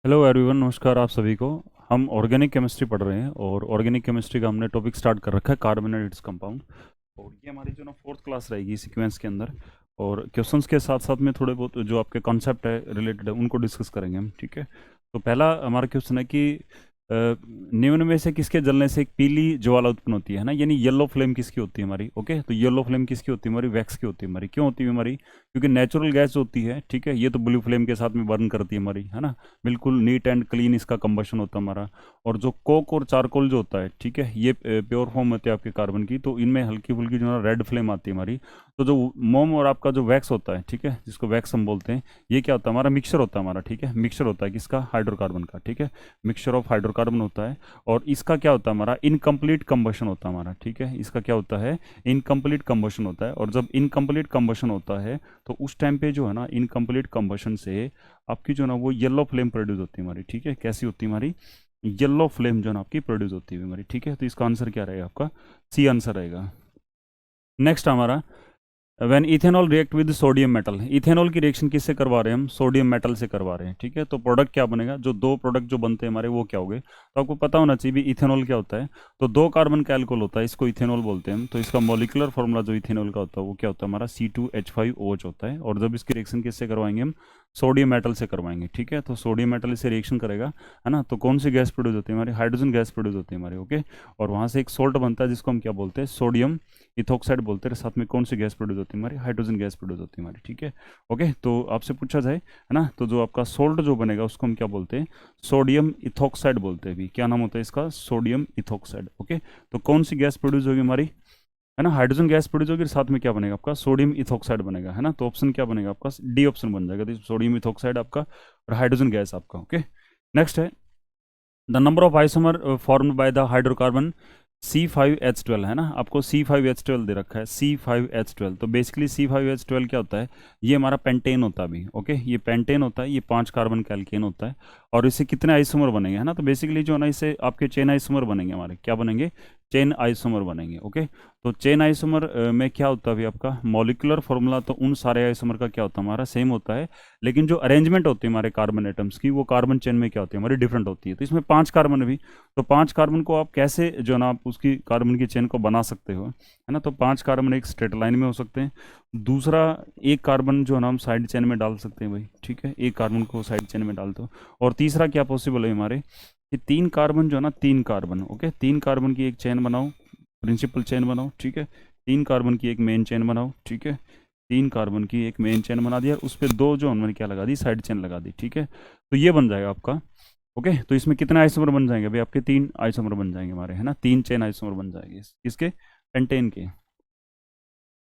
Hello everyone, नमस्कार आप सभी को। हम ऑर्गेनिक केमिस्ट्री पढ़ रहे हैं और ऑर्गेनिक केमिस्ट्री का हमने टॉपिक स्टार्ट कर रखा है कार्बन एंड इट्स कंपाउंड। और ये हमारी जो ना फोर्थ क्लास रहेगी सीक्वेंस के अंदर। और क्वेश्चंस के साथ साथ में थोड़े बहुत जो आपके कॉन्सेप्ट है रिलेटेड है उनको डिस्कस करेंगे हम, ठीक है। तो पहला हमारा क्वेश्चन है कि निम्न में से किसके जलने से एक पीली ज्वाला उत्पन्न होती है ना, यानी येलो फ्लेम किसकी होती है हमारी। ओके, तो येलो फ्लेम किसकी होती है हमारी, वैक्स की होती है हमारी। क्यों होती है हमारी? क्योंकि नेचुरल गैस होती है, ठीक है। ये तो ब्लू फ्लेम के साथ में बर्न करती है हमारी, है ना। बिल्कुल नीट एंड क्लीन इसका कंबशन होता है हमारा। और जो कोक और चारकोल जो होता है, ठीक है, ये प्योर फॉर्म होती है आपके कार्बन की, तो इनमें हल्की फुल्की जो है रेड फ्लेम आती है हमारी। तो जो मोम और आपका जो वैक्स होता है, ठीक है, जिसको वैक्स हम बोलते हैं, ये क्या होता है हमारा, मिक्सचर होता है हमारा, ठीक है। मिक्सचर होता है किसका, हाइड्रोकार्बन का, ठीक है। मिक्सचर ऑफ हाइड्रोकार्बन होता है। और इसका क्या होता है हमारा, इनकम्प्लीट कंबशन होता है हमारा, ठीक है। इसका क्या होता है, इनकम्प्लीट कंबशन होता है। और जब इनकम्प्लीट कंबशन होता है तो उस टाइम पे जो है ना, इनकम्प्लीट कंबशन से आपकी जो ना वो येलो फ्लेम प्रोड्यूस होती है हमारी, ठीक है। कैसी होती है हमारी, येलो फ्लेम जो ना आपकी प्रोड्यूस होती है हमारी, ठीक है। तो इसका आंसर क्या रहेगा आपका, सी आंसर रहेगा। नेक्स्ट हमारा, when ethanol react with sodium metal, ethanol की रिएक्शन किससे करवा रहे हैं हम, सोडियम मेटल से करवा रहे हैं, ठीक है। तो प्रोडक्ट क्या बनेगा, जो दो प्रोडक्ट जो बनते हैं हमारे वो क्या हो गए, तो आपको पता होना चाहिए भी इथेनॉल क्या होता है। तो दो कार्बन का एल्कोहल होता है, इसको इथेनॉल बोलते हैं हम। तो इसका मॉलिक्यूलर फॉर्मूला जो इथेनॉल का होता है वो क्या होता है हमारा, C2H5OH होता है। और जब इसकी रिएक्शन किससे करवाएंगे हम, सोडियम मेटल से करवाएंगे, ठीक है। तो सोडियम मेटल इससे रिएक्शन करेगा, है ना। तो कौन सी गैस प्रोड्यूस होती है हमारी, हाइड्रोजन गैस प्रोड्यूस होती है हमारी, ओके। और वहाँ से एक सोल्ट बनता है जिसको हम क्या बोलते हैं, सोडियम इथोक्साइड बोलते हैं। साथ में कौन सी गैस प्रोड्यूस होती है हमारी, हाइड्रोजन गैस प्रोड्यूस होती है हमारी, ठीक है। ओके, तो आपसे पूछा जाए, है ना, तो जो आपका सोल्ट जो बनेगा उसको हम क्या बोलते हैं, सोडियम इथोक्साइड बोलते हैं। भी क्या नाम होता है इसका, सोडियम इथोक्साइड, ओके। तो कौन सी गैस प्रोड्यूस होगी हमारी, है ना, हाइड्रोजन गैस प्रोड्यूस होगी, साथ में क्या बनेगा आपका, सोडियम इथोक्साइड बनेगा, है ना। तो ऑप्शन क्या बनेगा आपका, डी ऑप्शन बन जाएगा। तो सोडियम इथोक्साइड आपका और हाइड्रोजन गैस आपका, ओके। नेक्स्ट है, the number of isomer formed by the hydrocarbon C5H12, है ना। आपको C5H12 दे रखा है, C5H12। तो बेसिकली C5H12 क्या होता है, ये हमारा पेंटेन होता है अभी, ओके। ये पेंटेन होता है, ये 5 कार्बन का एल्केन होता है। और इससे कितने आइसोमर बनेंगे, है ना। तो बेसिकली जो है ना, इससे आपके चेन आइसोमर बनेंगे हमारे, क्या बनेंगे, चेन आइसोमर बनेंगे, ओके। तो चेन आइसोमर में क्या होता है अभी आपका मॉलिक्यूलर फॉर्मूला, तो उन सारे आइसोमर का क्या होता है हमारा, सेम होता है। लेकिन जो अरेंजमेंट होती है हमारे कार्बन एटम्स की, वो कार्बन चेन में क्या होती है हमारी, डिफरेंट होती है। तो इसमें 5 कार्बन है भी। तो 5 कार्बन को आप कैसे जो है ना, आप उसकी कार्बन की चेन को बना सकते हो, है ना। तो 5 कार्बन एक स्ट्रेट लाइन में हो सकते हैं। दूसरा, एक कार्बन जो है ना हम साइड चेन में डाल सकते हैं भाई, ठीक है। एक कार्बन को साइड चेन में डाल दो। और तीसरा क्या पॉसिबल है हमारे, कि 3 कार्बन जो है ना, 3 कार्बन, ओके, 3 कार्बन की एक चेन बनाओ, प्रिंसिपल चेन बनाओ, ठीक है। 3 कार्बन की एक मेन चेन बनाओ, ठीक है। 3 कार्बन की एक मेन चेन बना दिया, उस पर दो जो हमने क्या लगा दी, साइड चेन लगा दी, ठीक है। तो ये बन जाएगा आपका, ओके। तो इसमें कितने आइसोमर बन जाएंगे भाई, आपके 3 आइसोमर बन जाएंगे हमारे, है ना। 3 चेन आइसोमर बन जाएंगे इसके, पेंटेन के।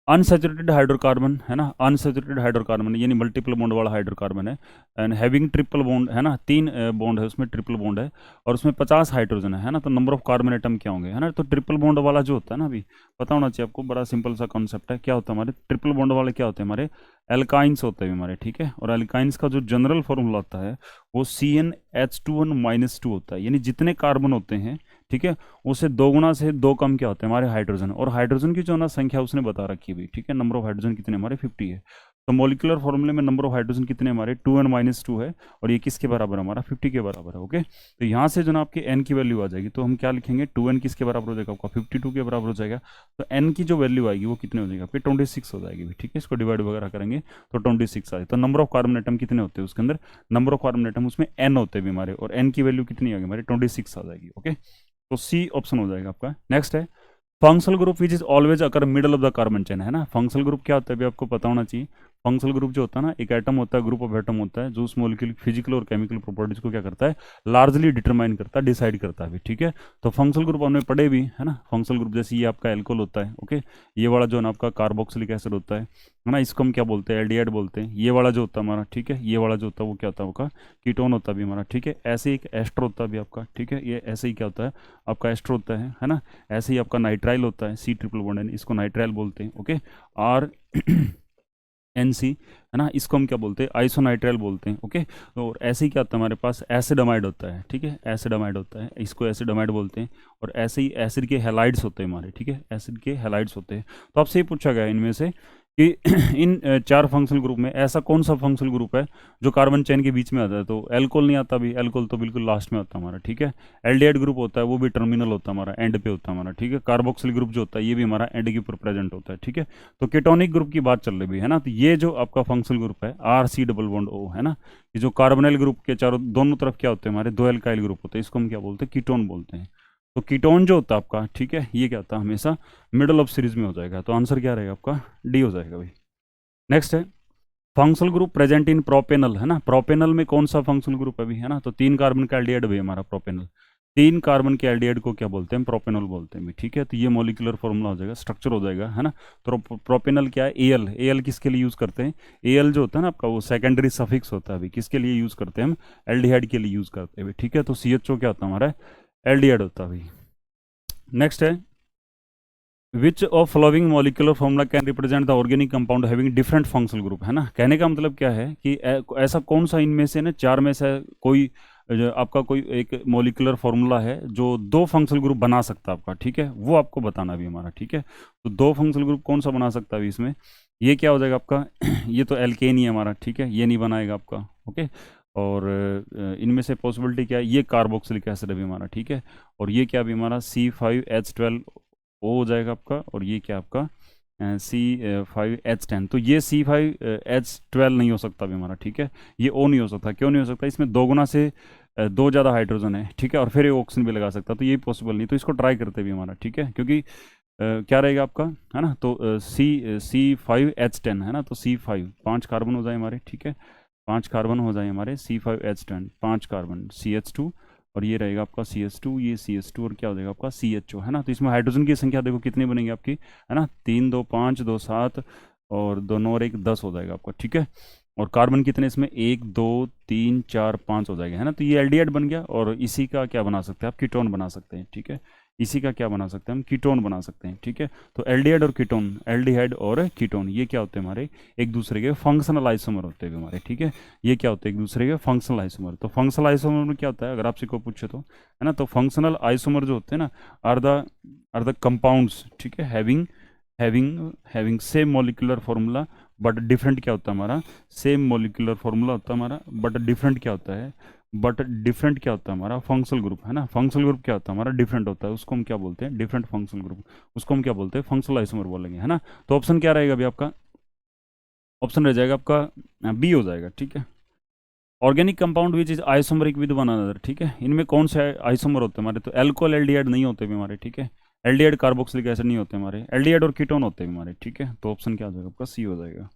अनसेचुरेटेड हाइड्रोकार्बन, है ना, अनसेचुरेटेड हाइड्रोकार्बन यानी मल्टीपल बॉन्ड वाला हाइड्रोकार्बन है। एंड हैविंग ट्रिपल बॉन्ड, है ना, 3 बॉन्ड है उसमें, ट्रिपल बॉन्ड है। और उसमें 50 हाइड्रोजन है ना। तो नंबर ऑफ कार्बन एटम क्या होंगे, है ना। तो ट्रिपल बॉन्ड वाला जो होता है ना, अभी पता होना चाहिए आपको, बड़ा सिंपल सा कॉन्सेप्ट है। क्या होता है हमारे ट्रिपल बॉन्ड वाले, क्या होते हैं हमारे, एल्काइंस होते हैं हमारे, ठीक है। और एल्काइंस का जो जनरल फॉर्मूला होता है वो CnH2n-2 होता है। यानी जितने कार्बन होते हैं, ठीक है, उससे 2 गुना से 2 कम क्या होते हैं हमारे, हाइड्रोजन। और हाइड्रोजन की जो ना संख्या उसने बता रखी है भी, ठीक है। नंबर ऑफ हाइड्रोजन कितने हमारे, 50 है। तो मॉलिक्यूलर फॉर्मूले में नंबर ऑफ हाइड्रोजन कितने हमारे, 2n-2 है। और ये किसके बराबर है हमारा, 50 के बराबर है, ओके। तो यहाँ से जो ना आपके n की वैल्यू आ जाएगी, तो हम क्या लिखेंगे, 2n किसके बराबर हो जाएगा आपका, 52 के बराबर हो जाएगा। तो n की जो वैल्यू आएगी वो कितने हो जाएगी आपकी, 26 हो जाएगी, ठीक है। इसको डिवाइड वगैरह करेंगे तो 26 आए। तो नंबर ऑफ कार्बन एटम कितने होते हैं उसके अंदर, नंबर ऑफ कार्बन एटम उसमें n होते हैं भी हमारे। और n की वैल्यू कितनी आ गई हमारी, 26 आ जाएगी, ओके। तो सी ऑप्शन हो जाएगा आपका। नेक्स्ट है, functional group which is always occur middle of the carbon chain, है ना। फंक्शनल ग्रुप क्या होता है भी आपको पता होना चाहिए। फंक्शनल ग्रुप जो होता है ना, एक एटम होता है, ग्रुप ऑफ एटम होता है, जो उस मॉलिक्यूल फिजिकल और केमिकल प्रॉपर्टीज को क्या करता है, लार्जली डिटरमाइन करता है, डिसाइड करता है भी, ठीक है। तो फंक्शनल ग्रुप हमने पढ़े भी, है ना। फंक्शनल ग्रुप जैसे ये आपका एल्कोहल होता है, ओके। ये वाला जो है ना आपका कार्बोक्सिलिक एसिड होता है ना, इसको हम क्या बोलते हैं, एल्डिहाइड बोलते हैं। ये वाला जो होता है हमारा, ठीक है, ये वाला जो होता है वो क्या होता है आपका, कीटोन होता है भी हमारा, ठीक है। ऐसे ही एक एस्टर होता है भी आपका, ठीक है। ये ऐसे ही क्या होता है आपका, एस्टर होता है ना। ऐसे ही आपका नाइट्राइल होता है, C ट्रिपल बॉन्ड, इसको नाइट्राइल बोलते हैं, ओके। R NC, है ना, इसको हम क्या बोलते हैं, आइसोनाइट्राइल बोलते हैं, ओके। और ऐसे ही क्या होता है हमारे पास, एसिडमाइड होता है, ठीक है, एसिडमाइड होता है, इसको एसिडमाइड बोलते हैं। और ऐसे ही एसिड के हेलाइड्स होते हैं हमारे, ठीक है, एसिड के हेलाइड्स होते हैं। तो आपसे ये पूछा गया इनमें से कि इन चार फंक्शनल ग्रुप में ऐसा कौन सा फंक्शनल ग्रुप है जो कार्बन चेन के बीच में आता है। तो एल्कोहल नहीं आता भी, एल्कोहल तो बिल्कुल लास्ट में होता है हमारा, ठीक है। एल्डिहाइड ग्रुप होता है वो भी टर्मिनल होता है हमारा, एंड पे होता है हमारा, ठीक है। कार्बोक्सिल ग्रुप जो होता है ये भी हमारा एंड के ऊपर प्रेजेंट होता है, ठीक है। तो कीटोनिक ग्रुप की बात चल रही है ना, तो ये जो आपका फंक्शनल ग्रुप है R C double bond O है ना, ये जो कार्बोनिल ग्रुप के चारों दोनों तरफ क्या होते हैं हमारे, दो एल्काइल ग्रुप होते हैं, इसको हम क्या बोलते हैं, कीटोन बोलते हैं। तो कीटोन जो होता है आपका, ठीक है, ये क्या होता है हमेशा मिडल ऑफ सीरीज में हो जाएगा। तो आंसर क्या रहेगा आपका, डी हो जाएगा भाई। नेक्स्ट है functional group present in propanal है ना, प्रोपेनल में कौन सा फंक्शनल ग्रुप है भी है ना, तो 3 कार्बन का एल्डिहाइड भी हमारा प्रोपेनल, 3 कार्बन के एल्डिहाइड को क्या बोलते हैं, प्रोपेनल बोलते हैं भी, ठीक है। तो ये मॉलिक्यूलर फॉर्मूला हो जाएगा, स्ट्रक्चर हो जाएगा है ना। तो प्रोपेनल क्या है, एल, एल किसके लिए यूज करते हैं, एल जो होता है ना आपका वो सेकेंडरी सफिक्स होता है अभी, किसके लिए यूज करते हैं हम, एल्डिहाइड के लिए यूज करते हैं, ठीक है। तो सी एच ओ क्या होता है हमारा, एल्डिहाइड होता है भाई। नेक्स्ट है which of following molecular formula can represent the organic compound having different functional group है ना। कहने का मतलब क्या है कि ऐसा कौन सा इनमें से ना चार में से कोई जो आपका कोई एक मॉलिक्यूलर फॉर्मूला है जो दो फंक्शनल ग्रुप बना सकता है आपका, ठीक है, वो आपको बताना भी हमारा, ठीक है। तो दो फंक्शनल ग्रुप कौन सा बना सकता है इसमें, ये क्या हो जाएगा आपका ये तो एल्केन ही है हमारा, ठीक है, ये नहीं बनाएगा आपका, ओके। और इनमें से पॉसिबिलिटी क्या है, ये कार्बोक्सिलिक एसिड अभी हमारा, ठीक है। और ये क्या अभी हमारा C5H12 ओ हो जाएगा आपका, और ये क्या आपका C5H10। तो ये C5H12 नहीं हो सकता भी हमारा, ठीक है, ये ओ नहीं हो सकता। क्यों नहीं हो सकता, इसमें दो गुना से दो ज़्यादा हाइड्रोजन है, ठीक है, और फिर ये ऑक्सीजन भी लगा सकता, तो ये पॉसिबल नहीं। तो इसको ट्राई करते भी हमारा, ठीक है, क्योंकि क्या रहेगा आपका है ना, तो C5H10 है ना, तो C5 5 कार्बन हो जाए हमारे, ठीक है, 5 कार्बन हो जाए हमारे, C5H10 5 कार्बन CH2, और ये रहेगा आपका CH2, ये CH2, और क्या हो जाएगा आपका CHO है ना। तो इसमें हाइड्रोजन की संख्या देखो कितनी बनेगी आपकी है ना, 3 2 5 2 7 और 2 9 और 1 10 हो जाएगा आपका, ठीक है। और कार्बन कितने इसमें 1 2 3 4 5 हो जाएगा है ना। तो ये एल्डिहाइड बन गया, और इसी का क्या बना सकते हैं आप, कीटोन बना सकते हैं, ठीक है। इसी का क्या बना सकते हैं हम, कीटोन बना सकते हैं, ठीक है। तो एल्डिहाइड और कीटोन, एल्डिहाइड और कीटोन ये क्या होते हैं हमारे, एक दूसरे के फंक्शनल आइसोमर होते हैं हमारे, ठीक है। ये क्या होते हैं, एक दूसरे के फंक्शनल आइसोमर। तो फंक्शनल आइसोमर में क्या होता है, अगर आपसे कोई पूछे तो है ना, तो फंक्शनल आइसोमर जो होते हैं ना आर द कंपाउंड्स, ठीक है, having having having same molecular formula but different क्या होता है हमारा, सेम मॉलिक्यूलर फॉर्मूला होता है हमारा, बट डिफरेंट क्या होता है, बट डिफरेंट क्या होता है हमारा, फंक्शनल ग्रुप है ना। फंक्शनल ग्रुप क्या होता है हमारा, डिफरेंट होता है, उसको हम क्या बोलते हैं, डिफरेंट फंक्शनल ग्रुप, उसको हम क्या बोलते हैं, फंक्शनल आइसोमर बोलेंगे है ना। तो ऑप्शन क्या रहेगा अभी आपका, ऑप्शन रह जाएगा आपका बी हो जाएगा, ठीक है। Organic compound which is isomeric with one another, ठीक है, इनमें कौन से आइसोमर होते हैं हमारे, तो एल्कोहल एल्डिहाइड नहीं होते भी हमारे, ठीक है। एल्डिहाइड कार्बोक्सिलिक एसिड नहीं होते हमारे, एल्डिहाइड और कीटोन होते हैं हमारे, ठीक है। तो ऑप्शन क्या हो जाएगा आपका, सी हो जाएगा।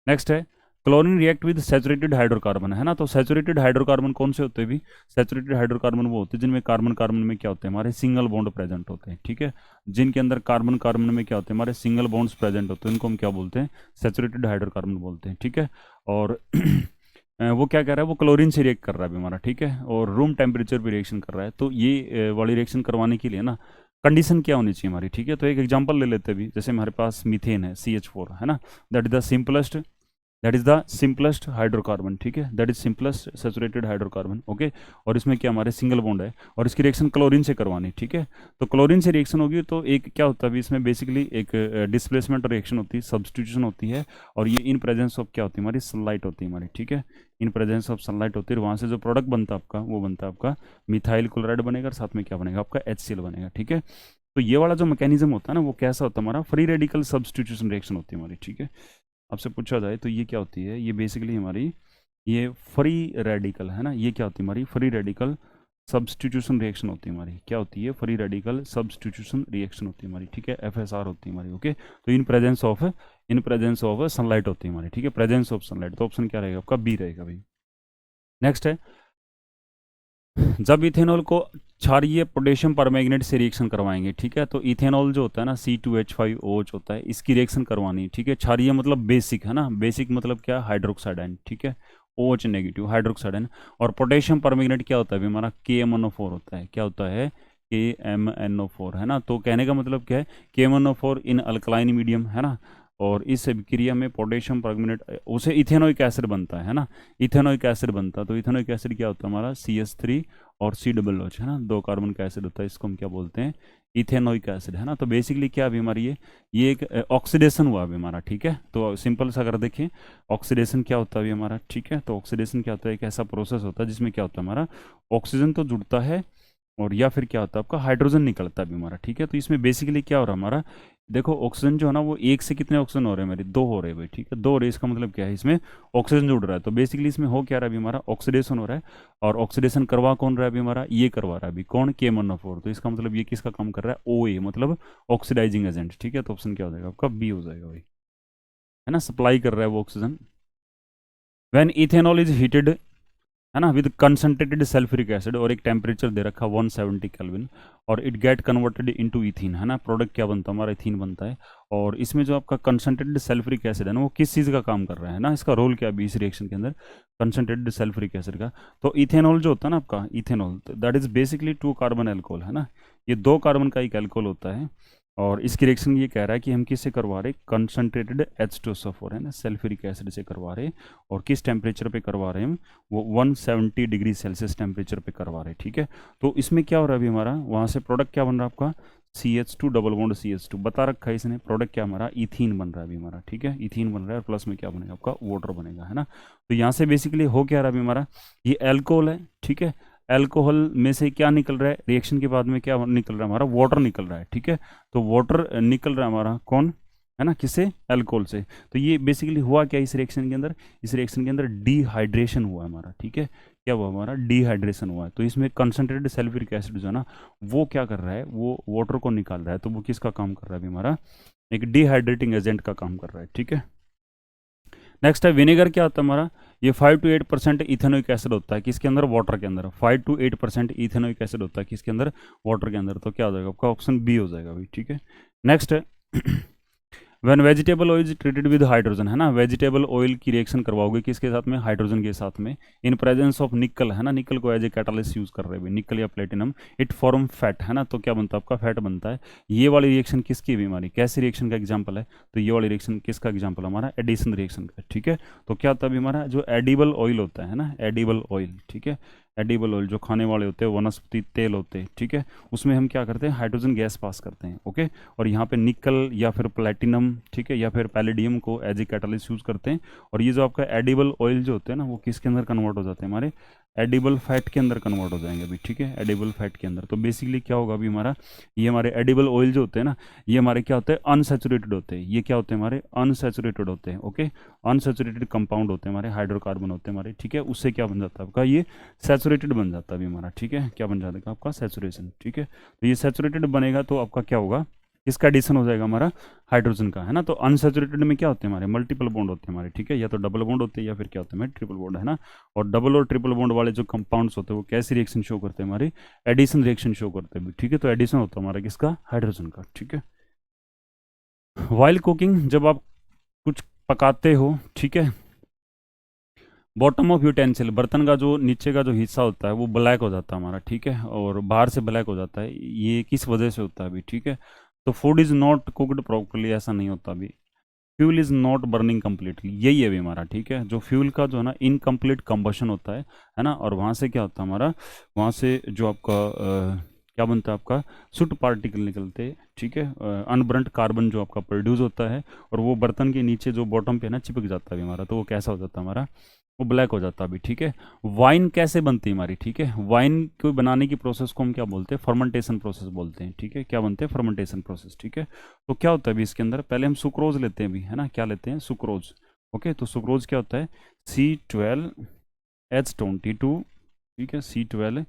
नेक्स्ट है chlorine react with saturated hydrocarbon है ना। तो सैचुरेटेड हाइड्रोकार्बन कौन से होते हैं भी, सैचुरेटेड हाइड्रोकार्बन वो होते हैं जिनमें कार्बन कार्बन में क्या होते हैं हमारे, सिंगल बॉन्ड प्रेजेंट होते हैं, ठीक है। जिनके अंदर कार्बन कार्बन में क्या होते हैं हमारे, सिंगल बॉन्ड्स प्रेजेंट होते हैं, उनको हम क्या बोलते हैं, सैचुरेटेड हाइड्रोकार्बन बोलते हैं, ठीक है। और वो क्या कर रहा है, वो क्लोरीन से रिएक्ट कर रहा है अभी हमारा, ठीक है, और रूम टेम्परेचर पे रिएक्शन कर रहा है। तो ये वाली रिएक्शन करवाने के लिए ना कंडीशन क्या होनी चाहिए हमारी, ठीक है। तो एक एग्जांपल ले लेते हैं भी, जैसे हमारे पास मीथेन है CH4 है ना, that is the simplest hydrocarbon, ठीक है, that is simplest saturated hydrocarbon, okay. और इसमें क्या हमारे सिंगल बॉन्ड है, और इसकी रिएक्शन क्लोरीन से करवानी, ठीक है। तो क्लोरीन से रिएक्शन होगी तो एक क्या होता है इसमें बेसिकली एक डिस्प्लेसमेंट रिएक्शन होती है, सब्सटीट्यूशन होती है, और ये इन प्रेजेंस ऑफ क्या होती है हमारी, सनलाइट होती है हमारी, ठीक है। इन प्रेजेंस ऑफ सनलाइट होती है, वहाँ से जो प्रोडक्ट बनता है आपका वो बनता है आपका मिथाइल क्लोराइड बनेगा, और साथ में क्या बनेगा आपका HCl बनेगा, ठीक है। तो ये वाला जो मैकेनिज्म होता है ना वो कैसा होता है हमारा, फ्री रेडिकल सब्सटीट्यूशन रिएक्शन होती है हमारी, ठीक है। आपसे पूछा जाए तो ये क्या होती है, ये बेसिकली हमारी ये फ्री रेडिकल है ना, ये क्या होती है हमारी, फ्री रेडिकल सब्सटीट्यूशन रिएक्शन होती है हमारी, क्या होती है, फ्री रेडिकल सब्सटीट्यूशन रिएक्शन होती है हमारी, ठीक है, FSR होती है हमारी, ओके। तो इन प्रेजेंस ऑफ सनलाइट होती है हमारी, ठीक है, प्रेजेंस ऑफ सनलाइट। तो ऑप्शन क्या रहेगा आपका, बी रहेगा भाई। नेक्स्ट है जब इथेनॉल को क्षारीय पोटेशियम परमैंगनेट से रिएक्शन करवाएंगे, ठीक है, तो इथेनॉल जो होता है ना C2H5OH होता है, इसकी रिएक्शन करवानी है, ठीक है। क्षारीय मतलब बेसिक है ना, बेसिक मतलब क्या, हाइड्रोक्साइड आयन, ठीक है, OH नेगेटिव हाइड्रोक्साइड आयन। और पोटेशियम परमैंगनेट क्या होता है अभी हमारा, KMnO4 होता है, क्या होता है, KMnO4 है ना। तो कहने का मतलब क्या है, KMnO4 इन अल्कलाइन मीडियम है ना, और इस अभिक्रिया में पोटेशियम परमैंगनेट उसे इथेनोइक एसिड बनता है ना, इथेनोइक एसिड बनता है। तो इथेनोइक एसिड क्या होता है हमारा CH3 और C OH है ना, 2 कार्बन का एसिड होता है, इसको हम क्या बोलते हैं, इथेनोइक एसिड है ना। तो बेसिकली क्या अभी हमारी ये एक ऑक्सीडेशन हुआ अभी हमारा, ठीक है। तो सिंपल सा अगर देखें ऑक्सीडेशन क्या होता है अभी हमारा, ठीक है। तो ऑक्सीडेशन क्या होता है, एक ऐसा प्रोसेस होता है जिसमें क्या होता है हमारा ऑक्सीजन तो जुड़ता है और या फिर क्या होता है आपका हाइड्रोजन निकलता है भी हमारा, ठीक है। तो इसमें बेसिकली क्या हो रहा है हमारा, देखो ऑक्सीजन जो है ना वो एक से कितने ऑक्सीजन हो रहे हैं मेरे, 2 हो रहे हैं भाई, ठीक है। 2 हो रहे हैं, इसका मतलब क्या है, इसमें ऑक्सीजन जुड़ रहा है। तो बेसिकली इसमें हो क्या रहा है अभी हमारा, ऑक्सीडेशन हो रहा है। और ऑक्सीडेशन करवा कौन रहा है अभी हमारा, ये करवा रहा है अभी कौन, KMnO4। तो इसका मतलब ये किसका काम कर रहा है, OA मतलब ऑक्सीडाइजिंग एजेंट, ठीक है। तो ऑप्शन क्या हो जाएगा आपका, बी हो जाएगा भाई, है ना, सप्लाई कर रहा है वो oxygen. When ethanol is heated, है ना, विद कंसनट्रेटेड सल्फ्यूरिक एसिड, और एक टेम्परेचर दे रखा 170 केल्विन, और it get converted into ethene, है ना, प्रोडक्ट क्या बनता है हमारा, इथीन बनता है। और इसमें जो आपका कंसनट्रेटेड सल्फ्यूरिक एसिड है ना, वो किस चीज़ का काम कर रहा है ना, इसका रोल क्या है इस रिएक्शन के अंदर, कंसनट्रेटेड सल्फ्यूरिक एसिड का। तो इथेनॉल जो होता है ना आपका, ethanol that is basically 2 carbon alcohol, है ना, ये 2 कार्बन का एक एल्कोहल होता है। और इसकी रिएक्शन ये कह रहा है कि हम किससे करवा रहे, कंसनट्रेटेड H2SO4, है ना, सल्फ्यूरिक एसिड से करवा रहे। और किस टेम्परेचर पे करवा रहे हैं हम, वो 170 डिग्री सेल्सियस टेम्परेचर पे करवा रहे हैं, ठीक है। तो इसमें क्या हो रहा है अभी हमारा, वहाँ से प्रोडक्ट क्या बन रहा है आपका, CH2 डबल बॉन्ड CH2 बता रखा है इसने, प्रोडक्ट क्या हमारा, इथीन बन रहा है अभी हमारा, ठीक है, इथीन बन रहा है। और प्लस में क्या बनेगा आपका, वाटर बनेगा, है ना। तो यहाँ से बेसिकली हो क्या रहा है अभी हमारा, ये एल्कोहल है, ठीक है। एल्कोहल में से क्या निकल रहा है, रिएक्शन के बाद में क्या निकल रहा है हमारा, वाटर निकल रहा है, ठीक है। तो वाटर निकल रहा है हमारा कौन, है ना, किससे, एल्कोहल से। तो ये बेसिकली हुआ क्या इस रिएक्शन के अंदर, इस रिएक्शन के अंदर डिहाइड्रेशन हुआ हमारा, ठीक है। क्या हुआ हमारा, डिहाइड्रेशन हुआ है। तो इसमें कंसनट्रेटेड सल्फ्यूरिक एसिड जो है ना, वो क्या कर रहा है, वो वाटर को निकाल रहा है। तो वो किसका काम कर रहा है अभी हमारा, एक डिहाइड्रेटिंग एजेंट का काम कर रहा है, ठीक है। नेक्स्ट है विनेगर, क्या होता है हमारा, ये 5 to 8% इथेनोइक एसिड होता है किसके अंदर, वाटर के अंदर। 5 to 8% इथेनोइक एसिड होता है किसके अंदर, वाटर के अंदर। तो क्या हो जाएगा आपका, ऑप्शन बी हो जाएगा भाई, ठीक है। नेक्स्ट है when vegetable oil is treated with hydrogen, है ना, वेजिटेबल ऑयल की रिएक्शन करवाओगे किसके साथ में, हाइड्रोजन के साथ में, इन प्रेजेंस ऑफ निकल, है ना, निकल को एज ए कैटालिस्ट यूज कर रहे हैं निकल या प्लेटिनम, इट फॉर्म फैट, है ना। तो क्या बनता है आपका, फैट बनता है। ये वाली रिएक्शन किसकी बीमारी, कैसी रिएक्शन का एग्जाम्पल है, तो ये वाली रिएक्शन किसका एग्जाम्पल हमारा, एडिशन रिएक्शन का, ठीक है। तो क्या होता है हमारा, जो एडिबल ऑयल होता है ना, एडिबल ऑयल, ठीक है, एडिबल ऑयल जो खाने वाले होते हैं, वनस्पति तेल होते हैं, ठीक है, उसमें हम क्या करते हैं, हाइड्रोजन गैस पास करते हैं, ओके। और यहाँ पे निकल या फिर प्लेटिनम, ठीक है, या फिर पैलेडियम को एज ए कैटालिस्ट यूज करते हैं। और ये जो आपका एडिबल ऑयल जो होते हैं ना, वो किसके अंदर कन्वर्ट हो जाते हैं, हमारे एडिबल फैट के अंदर कन्वर्ट हो जाएंगे अभी, ठीक है, एडिबल फैट के अंदर। तो बेसिकली क्या होगा अभी हमारा, ये हमारे एडिबल ऑयल जो होते हैं ना, ये हमारे क्या होते हैं, अनसेचुरेटेड होते हैं। ये क्या होते हैं हमारे, अनसेचुरेटेड होते हैं, ओके। अनसेचुरेटेड कंपाउंड होते हैं हमारे, हाइड्रोकार्बन होते हैं हमारे, ठीक है। उससे क्या बन जाता है आपका, ये सैचुरेटेड बन जाता है अभी हमारा, ठीक है। क्या बन जाएगा आपका, सैचुरेशन, ठीक है। तो ये सैचुरेटेड बनेगा तो आपका क्या होगा, इसका एडिशन हो जाएगा हमारा हाइड्रोजन का, है ना। तो अनसैचुरेटेड में क्या होते हैं हमारे, मल्टीपल बॉन्ड होते हैं हमारे, ठीक है, या तो डबल बॉन्ड होते हैं या फिर क्या होते हैं हमारे ट्रिपल बॉन्ड, है ना। और डबल और ट्रिपल बॉन्ड वाले जो कंपाउंड्स होते हैं वो कैसी रिएक्शन शो करते हैं हमारी, एडिशन रिएक्शन शो करते हैं, ठीक है। तो एडिशन होता है हमारा किसका, हाइड्रोजन का, ठीक है। वाइल कुकिंग, जब आप कुछ पकाते हो, ठीक है, बॉटम ऑफ यूटेंसिल, बर्तन का जो नीचे का जो हिस्सा होता है वो ब्लैक हो जाता है हमारा, ठीक है, और बाहर से ब्लैक हो जाता है। ये किस वजह से होता है अभी, ठीक है। तो food is not cooked properly, ऐसा नहीं होता अभी। Fuel is not burning completely, यही है अभी हमारा, ठीक है। जो फ्यूल का जो है ना इनकम्प्लीट कंबशन होता है ना। और वहाँ से क्या होता है हमारा, वहाँ से जो आपका क्या बनता है आपका, सुट पार्टिकल निकलते हैं, ठीक है, अनब्रंट कार्बन जो आपका प्रोड्यूस होता है, और वो बर्तन के नीचे जो बॉटम पे ना चिपक जाता है अभी हमारा। तो वो कैसा हो जाता है हमारा, वो ब्लैक हो जाता है अभी, ठीक है। वाइन कैसे बनती है हमारी, ठीक है, वाइन को बनाने की प्रोसेस को हम क्या बोलते हैं, फर्मेंटेशन प्रोसेस बोलते हैं, ठीक है। क्या बनते हैं, फर्मेंटेशन प्रोसेस, ठीक है। तो क्या होता है अभी इसके अंदर, पहले हम सुक्रोज लेते हैं अभी, है ना, क्या लेते हैं, सुक्रोज, ओके। तो सुक्रोज क्या होता है, C12H22, ठीक है, C12,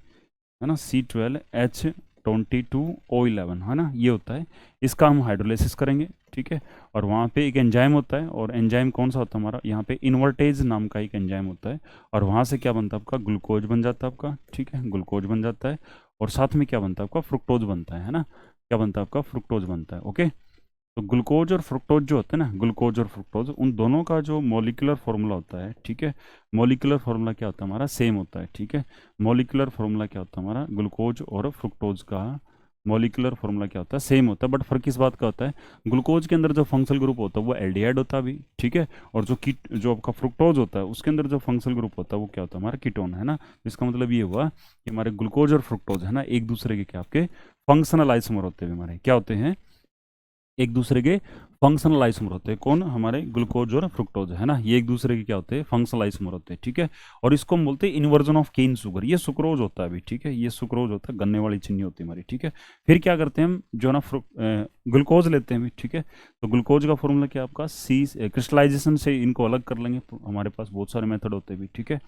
है ना, C12H22O11, है ना, ये होता है। इसका हम हाइड्रोलाइसिस करेंगे, ठीक है। और वहाँ पे एक एंजाइम होता है, और एंजाइम कौन सा होता है हमारा, यहाँ पे इन्वर्टेज नाम का एक एंजाइम होता है। और वहाँ से क्या बनता है आपका, ग्लूकोज बन जाता है आपका, ठीक है, ग्लूकोज बन जाता है। और साथ में क्या बनता है आपका, फ्रुक्टोज बनता है ना, क्या बनता है आपका, फ्रुक्टोज बनता है, ओके। तो ग्लूकोज और फ्रुक्टोज जो होते हैं ना, ग्लूकोज और फ्रुक्टोज, उन दोनों का जो मॉलिक्यूलर फार्मूला होता है, ठीक है, मॉलिक्यूलर फार्मूला क्या होता है हमारा, सेम होता है, ठीक है। मॉलिक्यूलर फार्मूला क्या होता है हमारा, ग्लूकोज और फ्रुक्टोज का मॉलिकुलर फॉर्मूला क्या होता है, सेम होता है, बट फर्क इस बात का होता है, ग्लूकोज के अंदर जो फंक्शनल ग्रुप होता है वो एल्डिहाइड होता है अभी, ठीक है, और जो आपका फ्रुक्टोज होता है उसके अंदर जो फंक्शनल ग्रुप होता है वो क्या होता है, हमारा कीटोन है ना। इसका मतलब ये हुआ कि हमारे ग्लूकोज और फ्रुक्टोज है ना एक दूसरे के क्या आपके फंक्शनल आइसोमर होते हैं, हमारे क्या होते हैं, एक दूसरे के फंक्शनल आइसोमर होते हैं। कौन, हमारे ग्लूकोज और फ्रुक्टोज है ना, ये एक दूसरे के क्या होते हैं, फंक्शनल आइसोमर होते हैं, ठीक है। और इसको हम बोलते हैं इन्वर्जन ऑफ केन शुगर, ये सुक्रोज होता है अभी, ठीक है, ये सुक्रोज होता है, गन्ने वाली चीनी होती है हमारी, ठीक है। फिर क्या करते हैं हम, जो ना ग्लूकोज लेते हैं अभी, ठीक है, तो ग्लूकोज का फॉर्मूला क्या आपका, सी, क्रिस्टलाइजेशन से इनको अलग कर लेंगे, तो हमारे पास बहुत सारे मेथड होते हैं अभी, ठीक है,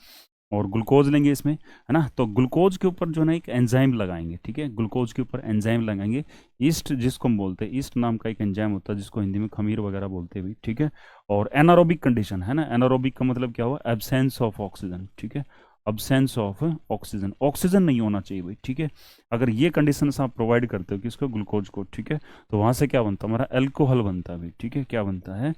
और ग्लूकोज लेंगे इसमें, है ना, तो ग्लूकोज के ऊपर जो है ना एक एंजाइम लगाएंगे, ठीक है, ग्लूकोज के ऊपर एंजाइम लगाएंगे, ईस्ट जिसको हम बोलते हैं, ईस्ट नाम का एक एंजाइम होता है जिसको हिंदी में खमीर वगैरह बोलते हैं भी, ठीक है। और एनारोबिक कंडीशन है ना, एनारोबिक का मतलब क्या हुआ, एब्सेंस ऑफ ऑक्सीजन, ठीक है, अब्सेंस ऑफ ऑक्सीजन, ऑक्सीजन नहीं होना चाहिए भाई, ठीक है। अगर ये कंडीशन आप प्रोवाइड करते हो किसको, ग्लूकोज को, ठीक है, तो वहाँ से क्या बनता है, हमारा एल्कोहल बनता है भाई, ठीक है, क्या बनता है,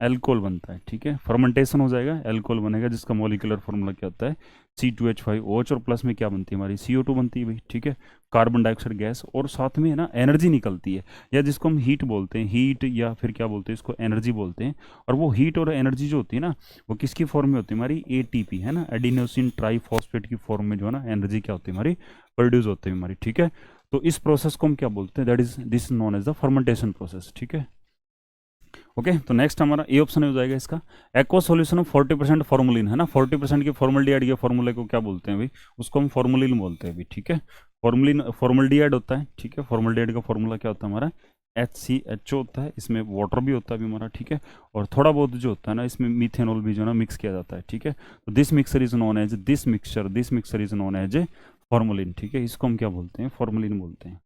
एल्कोहल बनता है, ठीक है, फर्मेंटेशन हो जाएगा, एल्कोहल बनेगा, जिसका मॉलिक्यूलर फॉर्मूला क्या होता है, C2H5OH, और प्लस में क्या बनती है हमारी CO2 बनती है भाई, ठीक है, कार्बन डाइऑक्साइड गैस, और साथ में है ना एनर्जी निकलती है, या जिसको हम हीट बोलते हैं, हीट या फिर क्या बोलते हैं इसको, एनर्जी बोलते हैं। और वो हीट और एनर्जी जो होती है ना, वो किसकी फॉर्म में होती है, हमारी ATP है ना, एडिनोसिन ट्राईफॉस्फेट की फॉर्म में जो है ना एनर्जी क्या होती है हमारी, प्रोड्यूस होती है हमारी, ठीक है। तो इस प्रोसेस को हम क्या बोलते हैं, that is this known as the fermentation process, ठीक है। ओके, तो नेक्स्ट हमारा ए ऑप्शन हो जाएगा इसका, एक्वा सॉल्यूशन ऑफ 40% फॉर्मुलिन है ना, 40% की फॉर्मल्डिहाइड के फॉर्मूले को क्या बोलते हैं भाई, उसको हम फॉर्मुलिन बोलते हैं भाई, ठीक है। फॉर्मुलिन फॉर्मल्डिहाइड होता है, ठीक है, फॉर्मल्डिहाइड का फॉर्मूला क्या होता है हमारा, HCHO होता है, इसमें वाटर भी होता है भी हमारा, ठीक है, और थोड़ा बहुत जो होता है ना इसमें मीथेनॉल भी जो है ना मिक्स किया जाता है, ठीक है। तो this mixture is known as, this mixture is known as formalin, ठीक है, इसको हम क्या बोलते हैं, फॉर्मुलिन बोलते हैं।